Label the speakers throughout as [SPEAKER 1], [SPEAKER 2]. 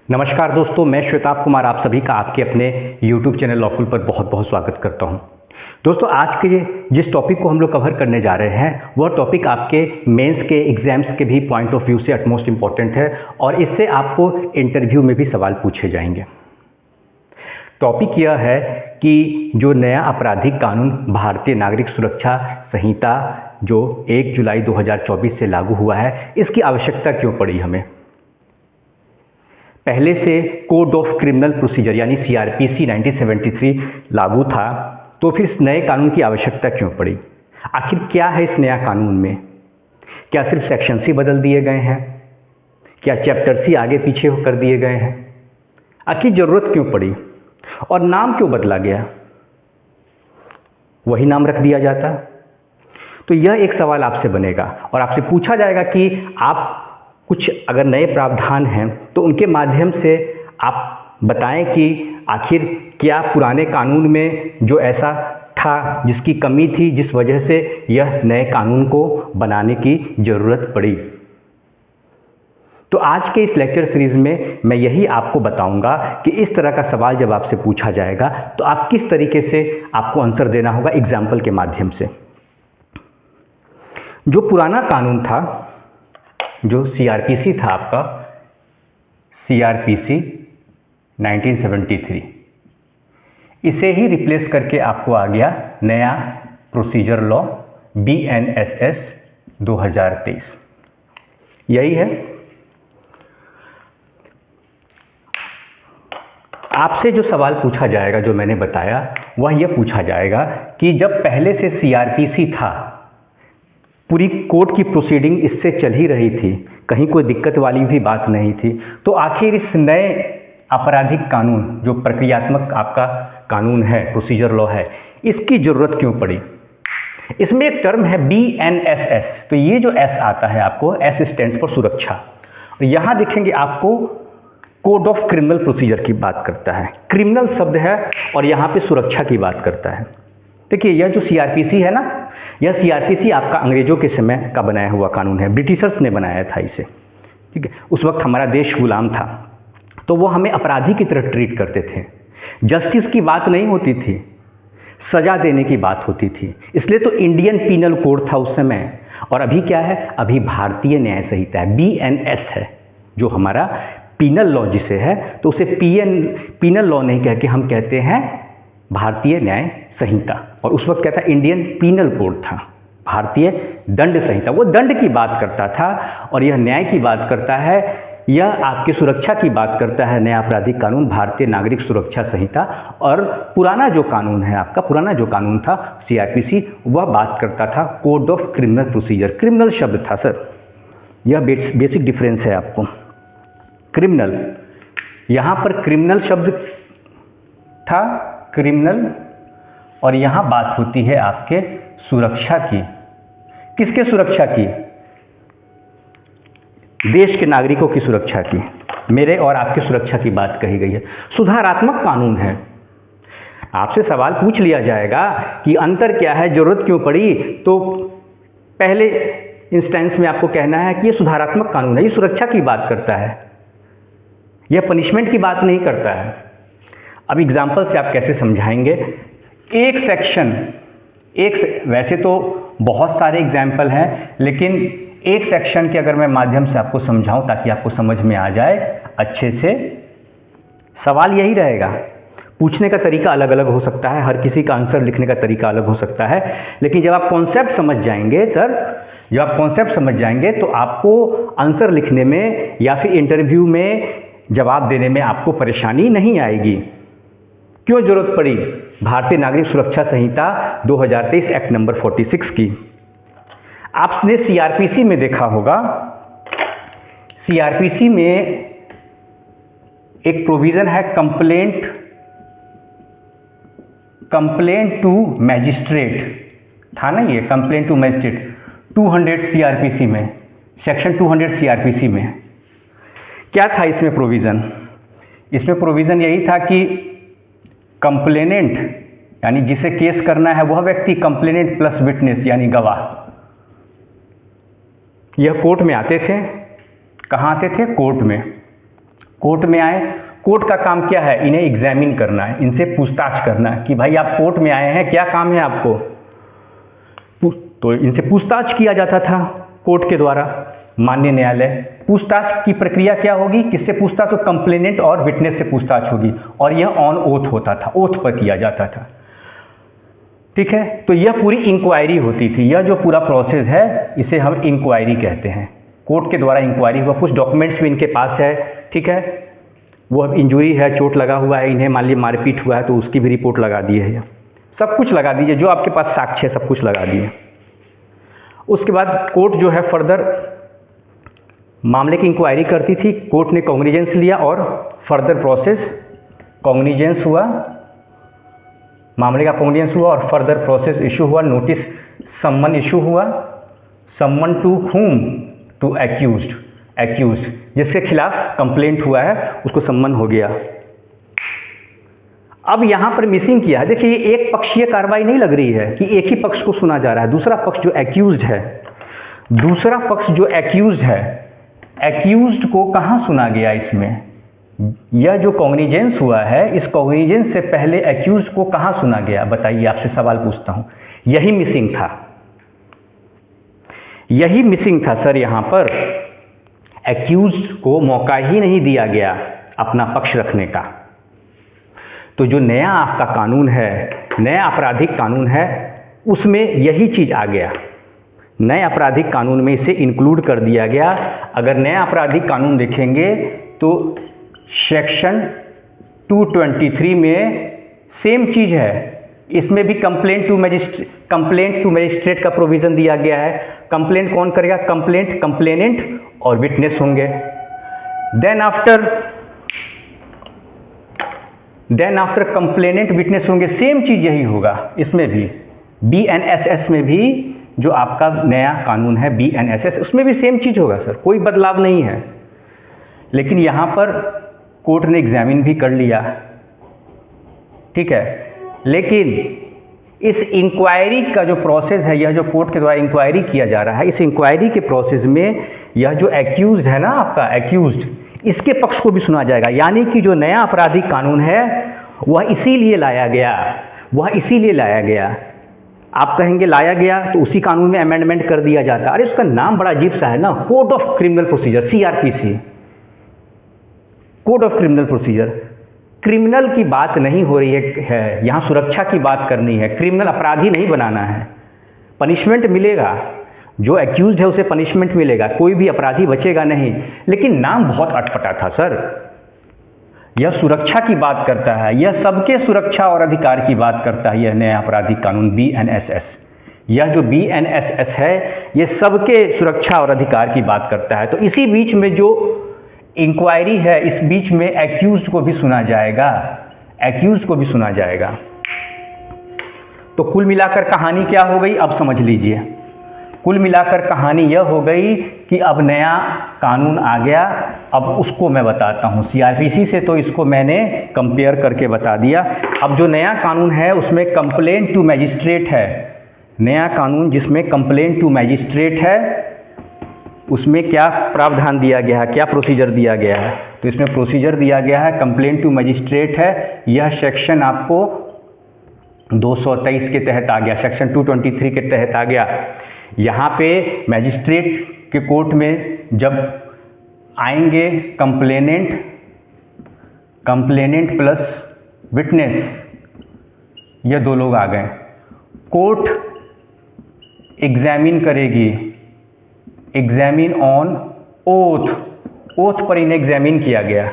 [SPEAKER 1] नमस्कार दोस्तों, मैं श्वेताब कुमार आप सभी का आपके अपने YouTube चैनल लॉकुल पर बहुत बहुत स्वागत करता हूं। दोस्तों, आज के जिस टॉपिक को हम लोग कवर करने जा रहे हैं वह टॉपिक आपके मेंस के एग्ज़ाम्स के भी पॉइंट ऑफ व्यू से अटमोस्ट इम्पॉर्टेंट है और इससे आपको इंटरव्यू में भी सवाल पूछे जाएंगे। टॉपिक यह है कि जो नया आपराधिक कानून भारतीय नागरिक सुरक्षा संहिता जो 1 जुलाई 2024 से लागू हुआ है, इसकी आवश्यकता क्यों पड़ी हमें। पहले से कोड ऑफ क्रिमिनल प्रोसीजर यानी CRPC 1973 लागू था, तो फिर इस नए कानून की आवश्यकता क्यों पड़ी। आखिर क्या है इस नया कानून में। क्या सिर्फ सेक्शन सी बदल दिए गए हैं, क्या चैप्टर सी आगे पीछे कर दिए गए हैं, आखिर ज़रूरत क्यों पड़ी और नाम क्यों बदला गया, वही नाम रख दिया जाता। तो यह एक सवाल आपसे बनेगा और आपसे पूछा जाएगा कि आप कुछ अगर नए प्रावधान हैं तो उनके माध्यम से आप बताएं कि आखिर क्या पुराने कानून में जो ऐसा था जिसकी कमी थी, जिस वजह से यह नए कानून को बनाने की ज़रूरत पड़ी। तो आज के इस लेक्चर सीरीज़ में मैं यही आपको बताऊंगा कि इस तरह का सवाल जब आपसे पूछा जाएगा तो आप किस तरीके से आपको आंसर देना होगा एग्जाम्पल के माध्यम से। जो पुराना कानून था, जो CRPC था आपका, CRPC 1973, इसे ही रिप्लेस करके आपको आ गया नया प्रोसीजर लॉ BNSS 2023। यही है। आपसे जो सवाल पूछा जाएगा, जो मैंने बताया, वह यह पूछा जाएगा कि जब पहले से CRPC था, पूरी कोर्ट की प्रोसीडिंग इससे चल ही रही थी, कहीं कोई दिक्कत वाली भी बात नहीं थी, तो आखिर इस नए आपराधिक कानून जो प्रक्रियात्मक आपका कानून है, प्रोसीजर लॉ है, इसकी ज़रूरत क्यों पड़ी। इसमें एक टर्म है BNSS, तो ये जो S आता है आपको, S स्टैंड्स फॉर सुरक्षा, और यहाँ देखेंगे आपको कोड ऑफ क्रिमिनल प्रोसीजर की बात करता है। क्रिमिनल शब्द है और यहाँ पे सुरक्षा की बात करता है। देखिए, यह जो CRPC है ना, यह CRPC आपका अंग्रेज़ों के समय का बनाया हुआ कानून है, ब्रिटिशर्स ने बनाया था इसे। ठीक है, उस वक्त हमारा देश गुलाम था, तो वो हमें अपराधी की तरह ट्रीट करते थे। जस्टिस की बात नहीं होती थी, सज़ा देने की बात होती थी। इसलिए तो इंडियन पीनल कोड था उस समय, और अभी क्या है, अभी भारतीय न्याय संहिता है, BNS है, जो हमारा पीनल लॉ जिसे है, तो उसे पीनल लॉ नहीं कह के हम कहते हैं भारतीय न्याय संहिता। और उस वक्त क्या था, इंडियन पीनल कोड था, भारतीय दंड संहिता। वो दंड की बात करता था और यह न्याय की बात करता है, यह आपकी सुरक्षा की बात करता है। नया आपराधिक कानून भारतीय नागरिक सुरक्षा संहिता, और पुराना जो कानून है आपका, पुराना जो कानून था CRPC, वह बात करता था code of criminal procedure. Criminal शब्द था सर, यह बेसिक डिफरेंस है आपको। क्रिमिनल, यहाँ पर क्रिमिनल शब्द था, क्रिमिनल, और यहाँ बात होती है आपके सुरक्षा की। किसके सुरक्षा की? देश के नागरिकों की सुरक्षा की, मेरे और आपकी सुरक्षा की बात कही गई है। सुधारात्मक कानून है। आपसे सवाल पूछ लिया जाएगा कि अंतर क्या है, जरूरत क्यों पड़ी, तो पहले इंस्टेंस में आपको कहना है कि ये सुधारात्मक कानून है, ये सुरक्षा की बात करता है, यह पनिशमेंट की बात नहीं करता है। अब एग्जाम्पल से आप कैसे समझाएंगे। एक सेक्शन, वैसे तो बहुत सारे एग्जाम्पल हैं, लेकिन एक सेक्शन के अगर मैं माध्यम से आपको समझाऊं ताकि आपको समझ में आ जाए अच्छे से। सवाल यही रहेगा, पूछने का तरीका अलग अलग हो सकता है, हर किसी का आंसर लिखने का तरीका अलग हो सकता है, लेकिन जब आप कॉन्सेप्ट समझ जाएंगे सर, जब आप कॉन्सेप्ट समझ जाएंगे तो आपको आंसर लिखने में या फिर इंटरव्यू में जवाब देने में आपको परेशानी नहीं आएगी। क्यों जरूरत पड़ी भारतीय नागरिक सुरक्षा संहिता 2023 एक्ट नंबर 46 की। आपने CRPC में देखा होगा, CRPC में एक प्रोविज़न है कंप्लेंट टू मैजिस्ट्रेट, था ना ये, कंप्लेंट टू मैजिस्ट्रेट 200 CRPC में, सेक्शन 200 CRPC में क्या था इसमें प्रोविज़न। इसमें प्रोविज़न यही था कि कंप्लेनेंट यानी जिसे केस करना है वह व्यक्ति, कंप्लेनेंट प्लस विटनेस यानी गवाह, यह कोर्ट में आते थे। कहाँ आते थे? कोर्ट में। कोर्ट में आए, कोर्ट का काम क्या है, इन्हें एग्जामिन करना है, इनसे पूछताछ करना है कि भाई आप कोर्ट में आए हैं, क्या काम है आपको। तो इनसे पूछताछ किया जाता था कोर्ट के द्वारा, माननीय न्यायालय। पूछताछ की प्रक्रिया क्या होगी, किससे पूछताछ, तो कंप्लेनेंट और विटनेस से पूछताछ होगी, और यह ऑन ओथ होता था, ओथ पर किया जाता था। ठीक है, तो यह पूरी इंक्वायरी होती थी। यह जो पूरा प्रोसेस है इसे हम इंक्वायरी कहते हैं। कोर्ट के द्वारा इंक्वायरी हुआ, कुछ डॉक्यूमेंट्स भी इनके पास है। ठीक है, वो अब इंजरी है, चोट लगा हुआ है, इन्हें मान लीजिए मारपीट हुआ है तो उसकी भी रिपोर्ट लगा दी है, सब कुछ लगा दीजिए, जो आपके पास साक्ष्य है सब कुछ लगा दिए। उसके बाद कोर्ट जो है फर्दर मामले की इंक्वायरी करती थी। कोर्ट ने कॉग्निजेंस लिया और फर्दर प्रोसेस, कॉग्निजेंस हुआ, मामले का कॉग्निजेंस हुआ और फर्दर प्रोसेस इशू हुआ, नोटिस सम्मन इशू हुआ। सम्मन to whom, to accused, accused जिसके खिलाफ कंप्लेंट हुआ है उसको सम्मन हो गया। अब यहाँ पर मिसिंग किया है, देखिए एक पक्षीय कार्रवाई नहीं लग रही है कि एक ही पक्ष को सुना जा रहा है। दूसरा पक्ष जो एक्यूज्ड है, दूसरा पक्ष जो एक्यूज्ड है, एक्यूज्ड को कहाँ सुना गया इसमें, यह जो कॉग्निजेंस हुआ है इस कॉग्निजेंस से पहले एक्यूज्ड को कहाँ सुना गया, बताइए, आपसे सवाल पूछता हूँ। यही मिसिंग था, यही मिसिंग था सर। यहाँ पर एक्यूज्ड को मौका ही नहीं दिया गया अपना पक्ष रखने का। तो जो नया आपका कानून है, नया आपराधिक कानून है, उसमें यही चीज़ आ गया। नए आपराधिक कानून में इसे इंक्लूड कर दिया गया। अगर नया आपराधिक कानून देखेंगे तो सेक्शन 223 में सेम चीज़ है, इसमें भी कंप्लेंट टू मजिस्ट्रेट का प्रोविज़न दिया गया है। कंप्लेंट कौन करेगा, कंप्लेंट, कंप्लेनेंट और विटनेस होंगे। देन आफ्टर कंप्लेनेंट विटनेस होंगे, सेम चीज़ यही होगा इसमें भी। BNSS में भी जो आपका नया कानून है BNSS, उसमें भी सेम चीज़ होगा सर, कोई बदलाव नहीं है। लेकिन यहाँ पर कोर्ट ने एग्जामिन भी कर लिया, ठीक है, लेकिन इस इंक्वायरी का जो प्रोसेस है, यह जो कोर्ट के द्वारा इंक्वायरी किया जा रहा है, इस इंक्वायरी के प्रोसेस में यह जो एक्यूज्ड है ना आपका, एक्यूज्ड, इसके पक्ष को भी सुना जाएगा। यानी कि जो नया आपराधिक कानून है वह इसीलिए लाया गया, वह इसीलिए लाया गया। आप कहेंगे लाया गया तो उसी कानून में अमेंडमेंट कर दिया जाता, अरे उसका नाम बड़ा अजीब सा है ना, code of criminal procedure, CRPC, code of criminal procedure. Criminal की बात नहीं हो रही है यहाँ, सुरक्षा की बात करनी है, क्रिमिनल अपराधी नहीं बनाना है। पनिशमेंट मिलेगा, जो एक्यूज्ड है उसे पनिशमेंट मिलेगा, कोई भी अपराधी बचेगा नहीं। लेकिन नाम बहुत अटपटा था सर। यह सुरक्षा की बात करता है, यह सबके सुरक्षा और अधिकार की बात करता है, यह नया आपराधिक कानून BNSS। यह जो BNSS है ये सबके सुरक्षा और अधिकार की बात करता है। तो इसी बीच में जो इंक्वायरी है, इस बीच में एक्यूज्ड को भी सुना जाएगा, एक्यूज्ड को भी सुना जाएगा। तो कुल मिलाकर कहानी क्या हो गई, अब समझ लीजिए। कुल मिलाकर कहानी यह हो गई कि अब नया कानून आ गया। अब उसको मैं बताता हूँ, CRPC से तो इसको मैंने कंपेयर करके बता दिया। अब जो नया कानून है उसमें कंप्लेंट टू मैजिस्ट्रेट है। नया कानून जिसमें कंप्लेंट टू मैजिस्ट्रेट है, उसमें क्या प्रावधान दिया गया है, क्या प्रोसीजर दिया गया है, तो इसमें प्रोसीजर दिया गया है, कंप्लेंट टू मैजिस्ट्रेट है। यह सेक्शन आपको 223 के तहत आ गया, सेक्शन 223 के तहत आ गया। यहाँ पे मैजिस्ट्रेट के कोर्ट में जब आएंगे कंप्लेनेंट प्लस विटनेस, ये दो लोग आ गए, कोर्ट एग्जामिन करेगी, एग्जामिन ऑन ओथ, ओथ पर इन्हें एग्जामिन किया गया,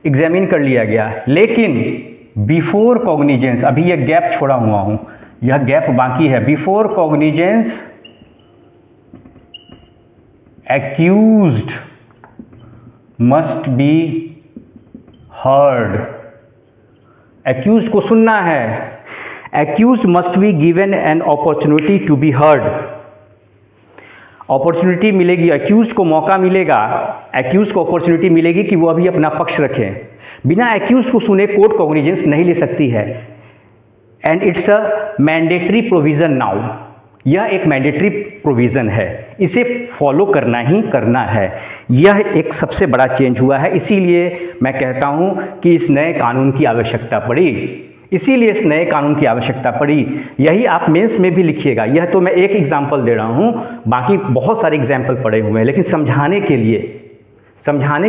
[SPEAKER 1] एग्जामिन कर लिया गया। लेकिन बिफोर कॉग्निजेंस, अभी ये गैप छोड़ा हुआ हूँ, यह गैप बाकी है। Before cognizance accused must be heard, accused को सुनना है। accused must be given an opportunity to be heard, opportunity मिलेगी, accused को मौका मिलेगा, accused को अपॉर्चुनिटी मिलेगी कि वो अभी अपना पक्ष रखें। बिना accused को सुने कोर्ट कॉग्निजेंस नहीं ले सकती है। And it's a mandatory provision now, यह एक मैंडेटरी प्रोविज़न है। इसे फॉलो करना ही करना है। यह एक सबसे बड़ा चेंज हुआ है, इसीलिए मैं कहता हूँ कि इस नए कानून की आवश्यकता पड़ी, इसीलिए इस नए कानून की आवश्यकता पड़ी। यही आप मेंस में भी लिखिएगा। यह तो मैं एक एग्जाम्पल दे रहा हूँ, बाकी बहुत सारे एग्जाम्पल पड़े हुए हैं, लेकिन समझाने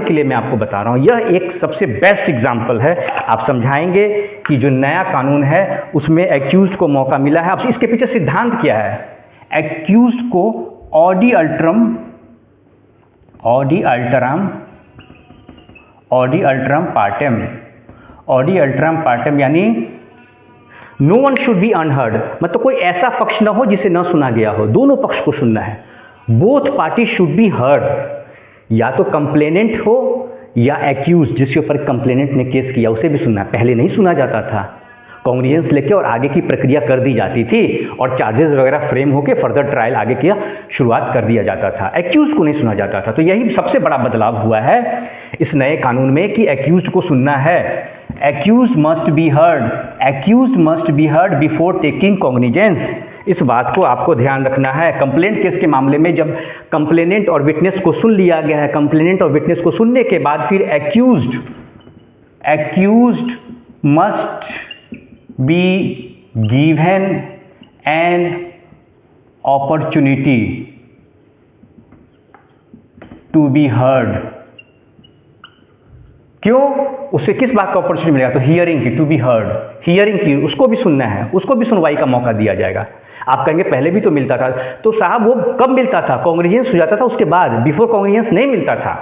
[SPEAKER 1] के लिए मैं आपको बता रहा हूँ। यह एक सबसे बेस्ट एग्जाम्पल है। आप समझाएंगे कि जो नया कानून है उसमें एक्यूज्ड को मौका मिला है। अब इसके पीछे सिद्धांत क्या है? एक्यूज्ड को ऑडी अल्टरम पार्टेम यानी no one should be unheard, मतलब कोई ऐसा पक्ष ना हो जिसे न सुना गया हो, दोनों पक्ष को सुनना है। Both party should be heard, या तो कंप्लेनेंट हो या एक्यूज जिसके ऊपर कंप्लेनेंट ने केस किया उसे भी सुनना। पहले नहीं सुना जाता था, कॉन्ग्निजेंस लेके और आगे की प्रक्रिया कर दी जाती थी और चार्जेस वगैरह फ्रेम होके फर्दर ट्रायल आगे की शुरुआत कर दिया जाता था, एक्यूज को नहीं सुना जाता था। तो यही सबसे बड़ा बदलाव हुआ है इस नए कानून में कि एक्यूज को सुनना है। Accused must be heard before taking cognizance. इस बात को आपको ध्यान रखना है। कंप्लेंट केस के मामले में जब कंप्लेनेंट और विटनेस को सुन लिया गया है, कंप्लेनेंट और विटनेस को सुनने के बाद फिर accused must be given an opportunity to be heard. क्यों? उसे किस बात का अपॉर्चुनिटी मिलेगा? तो हियरिंग की, टू बी हर्ड, हियरिंग की, उसको भी सुनना है, उसको भी सुनवाई का मौका दिया जाएगा। आप कहेंगे पहले भी तो मिलता था, तो साहब वो कब मिलता था? कॉन्ग्निजेंस हो जाता था उसके बाद, बिफोर कॉन्ग्निजेंस नहीं मिलता था।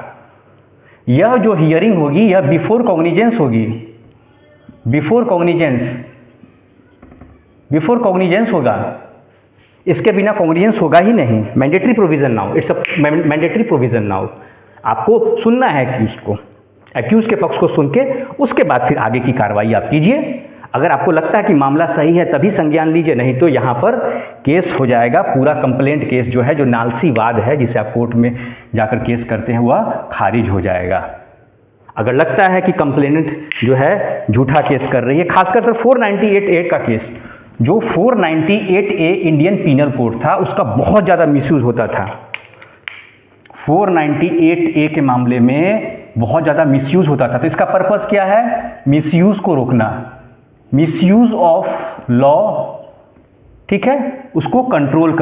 [SPEAKER 1] यह जो हियरिंग होगी यह बिफोर कॉग्निजेंस होगी, बिफोर कॉग्निजेंस होगा, इसके बिना कॉग्निजेंस होगा ही नहीं। Mandatory provision now, it's a mandatory provision now. आपको सुनना है एक्यूज को, एक्यूज के पक्ष को सुन के उसके बाद फिर आगे की कार्रवाई आप कीजिए। अगर आपको लगता है कि मामला सही है तभी संज्ञान लीजिए, नहीं तो यहाँ पर केस हो जाएगा। पूरा कंप्लेंट केस जो है, जो नालसीवाद है जिसे आप कोर्ट में जाकर केस करते हैं, वह खारिज हो जाएगा। अगर लगता है कि कंप्लेनेंट जो है झूठा केस कर रही है, खासकर सर 498A का केस, जो 498A इंडियन पीनल कोड था उसका बहुत ज़्यादा मिसयूज़ होता था। 498A के मामले में बहुत ज़्यादा मिसयूज़ होता था। तो इसका पर्पस क्या है? मिसयूज़ को रोकना, मिसयूज़ ऑफ लॉ, ठीक है, उसको कंट्रोल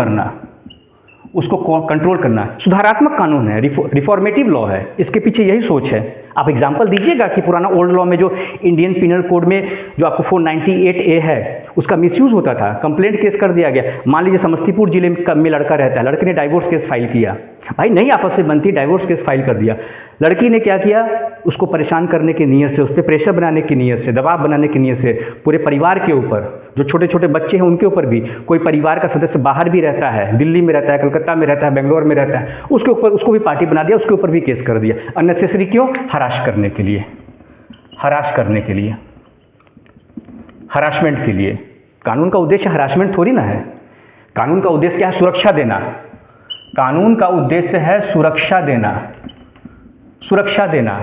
[SPEAKER 1] करना, सुधारात्मक कानून है, रिफॉर्मेटिव लॉ है, इसके पीछे यही सोच है। आप एग्जांपल दीजिएगा कि पुराना ओल्ड लॉ में जो इंडियन पीनल कोड में जो आपको 498A है उसका मिसयूज़ होता था, कंप्लेंट केस कर दिया गया। मान लीजिए समस्तीपुर जिले में लड़का रहता है, लड़के ने डाइवोर्स केस फाइल किया, भाई नहीं आपस में बनती, डाइवोर्स केस फाइल कर दिया। लड़की ने क्या किया? उसको परेशान करने की नीयत से, उस पर प्रेशर बनाने की नीयत से, दबाव बनाने की नीयत से पूरे परिवार के ऊपर, जो छोटे छोटे बच्चे हैं उनके ऊपर भी, कोई परिवार का सदस्य बाहर भी रहता है, दिल्ली में रहता है, कलकत्ता में रहता है, बेंगलोर में रहता है, उसके ऊपर उसको भी पार्टी बना दिया, उसके ऊपर भी केस कर दिया। अननेसेसरी क्यों? हराश करने के लिए, हरासमेंट के लिए। कानून का उद्देश्य हरासमेंट थोड़ी ना है। कानून का उद्देश्य क्या है? सुरक्षा देना। कानून का उद्देश्य है सुरक्षा देना।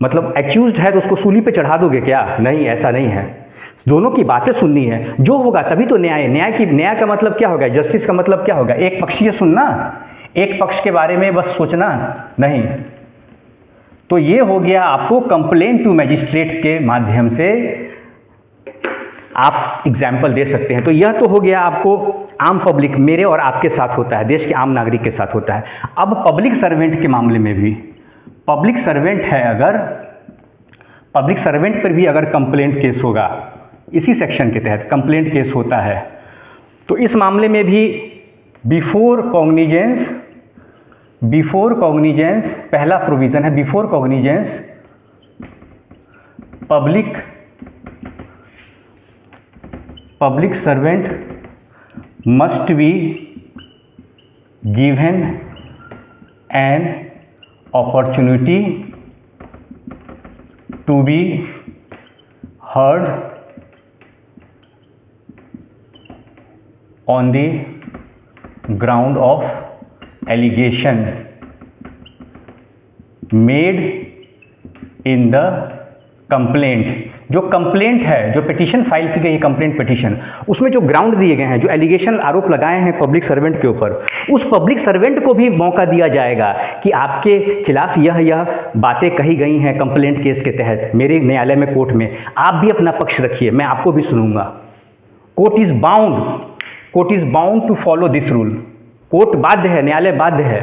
[SPEAKER 1] मतलब एक्यूज्ड है तो उसको सूली पे चढ़ा दोगे क्या? नहीं, ऐसा नहीं है। दोनों की बातें सुननी है, जो होगा तभी तो न्याय का मतलब क्या होगा? जस्टिस का मतलब क्या होगा? एक पक्षीय सुनना, एक पक्ष के बारे में बस सोचना नहीं। तो ये हो गया आपको कंप्लेंट टू मैजिस्ट्रेट के माध्यम से आप एग्जाम्पल दे सकते हैं। तो यह तो हो गया आपको आम पब्लिक, मेरे और आपके साथ होता है, देश के आम नागरिक के साथ होता है। अब पब्लिक सर्वेंट के मामले में भी, पब्लिक सर्वेंट है अगर, पब्लिक सर्वेंट पर भी अगर कंप्लेंट केस होगा, इसी सेक्शन के तहत कंप्लेंट केस होता है, तो इस मामले में भी बिफोर कॉग्निजेंस पहला प्रोविजन है, before cognizance public servant must be given an opportunity to be heard on the ground of allegation made in the complaint। जो कंप्लेंट है, जो पिटीशन फाइल की गई कंप्लेंट पिटीशन, उसमें जो ग्राउंड दिए गए हैं, जो एलिगेशन आरोप लगाए हैं पब्लिक सर्वेंट के ऊपर, उस पब्लिक सर्वेंट को भी मौका दिया जाएगा कि आपके खिलाफ यह बातें कही गई हैं कंप्लेंट केस के तहत मेरे न्यायालय में, कोर्ट में, आप भी अपना पक्ष रखिए, मैं आपको भी सुनूंगा। Court is bound to follow this rule. Court बाध्य है, न्यायालय बाध्य है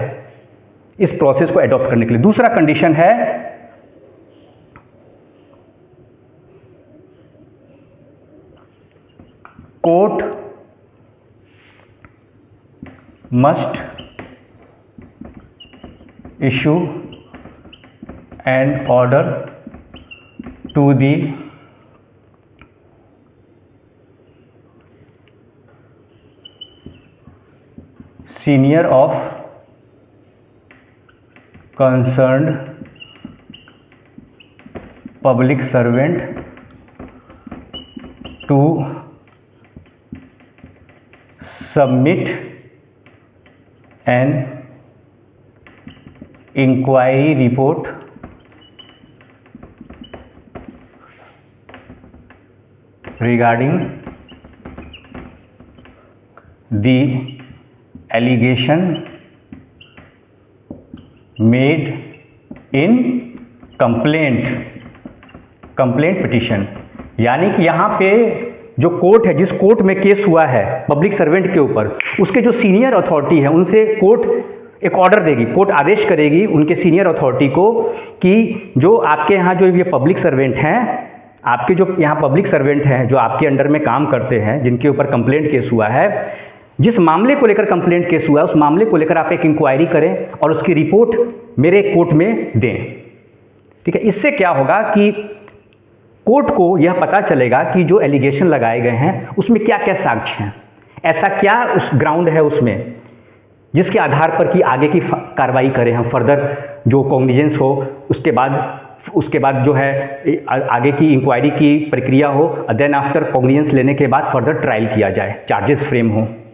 [SPEAKER 1] इस प्रोसेस को एडॉप्ट करने के लिए। दूसरा कंडीशन है court must issue an order to the senior of concerned public servant to submit an inquiry report regarding the allegation made in complaint petition. यानी कि यहाँ पे जो कोर्ट है, जिस कोर्ट में केस हुआ है पब्लिक सर्वेंट के ऊपर, उसके जो सीनियर अथॉरिटी है उनसे कोर्ट एक ऑर्डर देगी, कोर्ट आदेश करेगी उनके सीनियर अथॉरिटी को कि जो आपके यहाँ जो ये पब्लिक सर्वेंट हैं, आपके जो यहाँ पब्लिक सर्वेंट हैं जो आपके अंडर में काम करते हैं, जिनके ऊपर कंप्लेंट केस हुआ है, जिस मामले को लेकर कंप्लेंट केस हुआ है उस मामले को लेकर आप एक इंक्वायरी करें और उसकी रिपोर्ट मेरे कोर्ट में दें। ठीक है, इससे क्या होगा कि कोर्ट को यह पता चलेगा कि जो एलिगेशन लगाए गए हैं उसमें क्या क्या साक्ष्य हैं, ऐसा क्या उस ग्राउंड है उसमें जिसके आधार पर कि आगे की कार्रवाई करें हम, फर्दर जो कॉग्निजेंस हो, उसके बाद जो है आगे की इंक्वायरी की प्रक्रिया हो, देन आफ्टर कॉग्निजेंस लेने के बाद फर्दर ट्रायल किया जाए, चार्जेस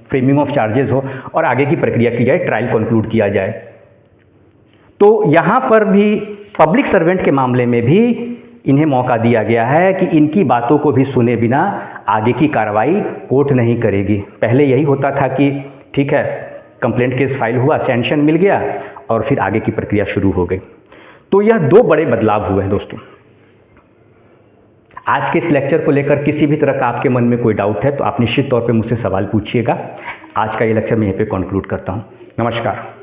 [SPEAKER 1] फ्रेमिंग ऑफ चार्जेस हो और आगे की प्रक्रिया की जाए, ट्रायल कंक्लूड किया जाए। तो यहाँ पर भी पब्लिक सर्वेंट के मामले में भी इन्हें मौका दिया गया है कि इनकी बातों को भी सुने बिना आगे की कार्रवाई कोर्ट नहीं करेगी। पहले यही होता था कि ठीक है, कंप्लेंट केस फाइल हुआ, सैंक्शन मिल गया और फिर आगे की प्रक्रिया शुरू हो गई। तो यह दो बड़े बदलाव हुए हैं दोस्तों। आज के इस लेक्चर को लेकर किसी भी तरह का आपके मन में कोई डाउट है तो आप निश्चित तौर पे मुझसे सवाल पूछिएगा। आज का ये लेक्चर मैं यहीं पे कंक्लूड करता हूँ। नमस्कार।